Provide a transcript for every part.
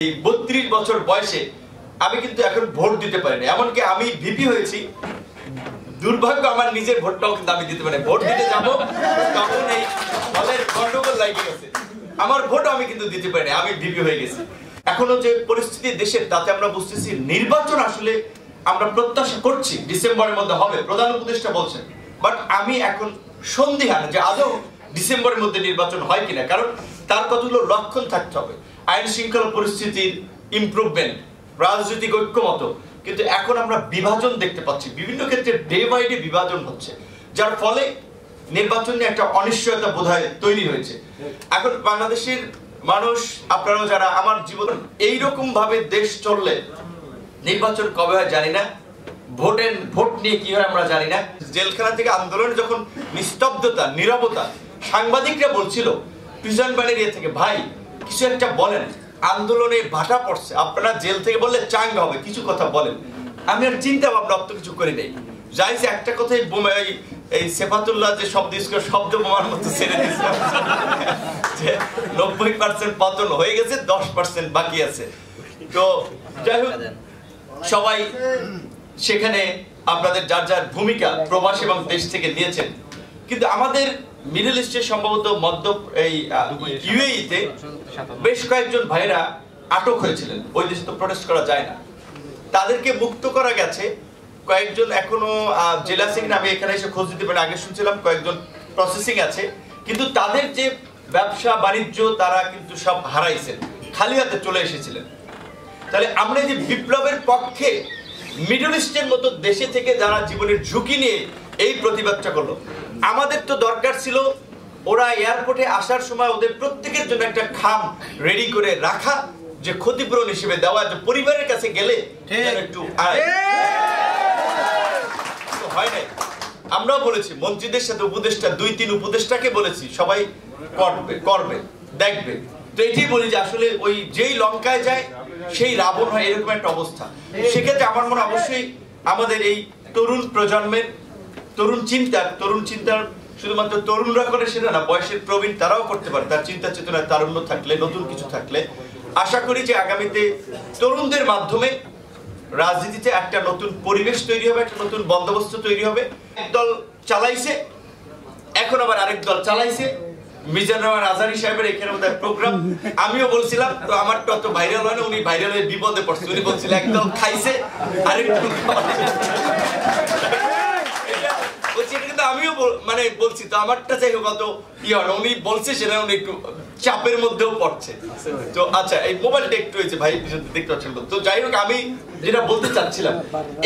32 বছর বয়সে আমি কিন্তু এখন ভোট দিতে পারি না, এমনকি আমি ভিপি হয়েছি। দুর্ভাগ্য আমার নিজের ভোটটাও কিন্তু আমি দিতে পারি না। ভোট দিতে যাব তখন এই দলের গন্ডগোল লাগে গেছে, আমার ভোট আমি কিন্তু দিতে পারি না, আমি ভিপি হয়ে গেছি। এখনো যে পরিস্থিতি দেশের, তাতে আমরা বুঝতেছি নির্বাচন আসলে আমরা প্রত্যাশা করছি ডিসেম্বরের মধ্যে হবে, প্রধান উপদেষ্টা বলছেন। বাট আমি এখন সন্দিহান যে আদৌ ডিসেম্বরের মধ্যে নির্বাচন হয় কিনা, কারণ তার কতগুলো লক্ষণ থাকতে হবে। আইন শৃঙ্খলা পরিস্থিতির ইমপ্রুভমেন্ট, রাজনৈতিক ঐক্যমত, কিন্তু এখন আমরা বিভাজন দেখতে পাচ্ছি, বিভিন্ন ক্ষেত্রে ডে বাই ডে বিভাজন হচ্ছে, যার ফলে নির্বাচন নিয়ে একটা অনিশ্চয়তা বোধহয় তৈরি হয়েছে। এখন বাংলাদেশের মানুষ, আপনারাও যারা, আমার জীবন এইরকম ভাবে দেশ চললে নির্বাচন কবে হয় জানি না, ভোট নিয়ে কি হয় আমরা জানি না। জেলখানা থেকে আন্দোলনে যখন নিস্তব্ধতা, নীরবতা, সাংবাদিকরা বলছিল প্রিজন ব্যারিয়ার থেকে, ভাই কিছু একটা বলেন, আন্দোলনে ভাটা পড়ছে, আপনারা জেল থেকে বললে চাঙ্গা হবে, কিছু কথা বলেন। আমি আর চিন্তা ভাবনা অত কিছু করি নাই, যাইছে একটা কথাই এই সেফাতুল্লাহ যে শব্দ বোমার মতো ছেড়ে দিয়েছিলাম যে 90% পতন হয়ে গেছে, 10% বাকি আছে। তো যাই হোক, সবাই সেখানে আপনাদের যার যার ভূমিকা প্রবাস এবং দেশ থেকে নিয়েছেন, কিন্তু আমাদের মিডল ইস্টে সম্ভবত ইউএইতে বেশ কয়েকজন ভাইরা আটক হয়েছিলেন, ওই দেশে তো প্রোটেস্ট করা যায় না, তাদেরকে মুক্ত করা গেছে। কয়েকজন এখনো জেলা সিং, আমি এখানে এসে খোঁজ দিতে পারি, আগে শুনছিলাম কয়েকজন প্রসেসিং আছে, কিন্তু তাদের যে ব্যবসা বাণিজ্য তারা কিন্তু সব হারাইছেন, খালি হাতে চলে এসেছিলেন। তাহলে আমরা যে বিপ্লবের পক্ষে মিডল ইস্টের মতো দেশে থেকে যারা জীবনের ঝুঁকি নিয়ে এই প্রতিবাদটা করলো, আমাদের তো দরকার ছিল ওরা এয়ারপোর্টে আসার সময় ওদের প্রত্যেকের জন্য একটা খাম রেডি করে রাখা, যে ক্ষতিপূরণ হিসেবে দেওয়া, যে পরিবারের কাছে গেলে একটু হয় নাই। আমরাও বলেছি মন্ত্রীদের সাথে উপদেষ্টা, 2-3 উপদেষ্টাকে বলেছি সবাই করবে দেখবে। তো এটাই বলি যে আসলে ওই যেই লঙ্কায় যায় সেই রাবণ হয়, এরকম একটা অবস্থা। সেক্ষেত্রে আমার মনে অবশ্যই আমাদের এই তরুণ প্রজন্মের তরুণ চিন্তার শুধুমাত্র তরুণরা করে সেটা না, বয়সের প্রবীণ তারাও করতে পারে, তার চিন্তা চেতনায় তারুণ্য থাকলে, নতুন কিছু থাকলে আশা করি যে আগামীতে তরুণদের মাধ্যমে রাজনীতিতে একটা নতুন পরিবেশ তৈরি হবে, একটা নতুন বন্দোবস্ত তৈরি হবে। এক দল চালাইছে, এখন আবার আরেক দল চালাইছে। মিজানুর রহমান আজহারী সাহেবের এখানে বোধহয় প্রোগ্রাম, আমিও বলছিলাম, তো আমার তো অত ভাইরাল হয় না, উনি ভাইরাল হয়ে বিপদে পড়ছে। উনি বলছিলেন একদল খাইছে আরেকটু, আমিও মানে বলছি তো আমারটা যাই হোক অত উনি বলছে সেটা উনি একটু চাপের মধ্যেও পড়ছে। তো আচ্ছা, এই মোবাইলটা একটু হয়েছে ভাই দেখতে পাচ্ছেন। তো যাই হোক, আমি যেটা বলতে চাচ্ছিলাম,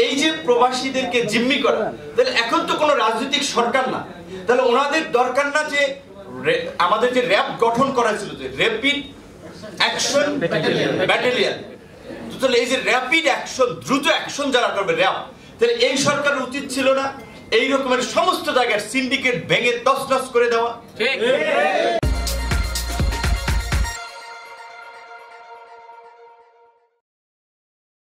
এই যে প্রবাসীদেরকে জিম্মি করা, তাহলে এখন তো কোনো রাজনৈতিক সরকার না, তাহলে ওনাদের দরকার না যে আমাদের যে র্যাব গঠন করা ছিল, যে র্যাপিড অ্যাকশন ব্যাটালিয়ন, তাহলে এই যে র্যাপিড অ্যাকশন, দ্রুত অ্যাকশন যারা করবে র্যাব, তাহলে এই সরকারের উচিত ছিল না এই রকমের সমস্ত জায়গার সিন্ডিকেট ভেঙে তছনছ করে দেওয়া?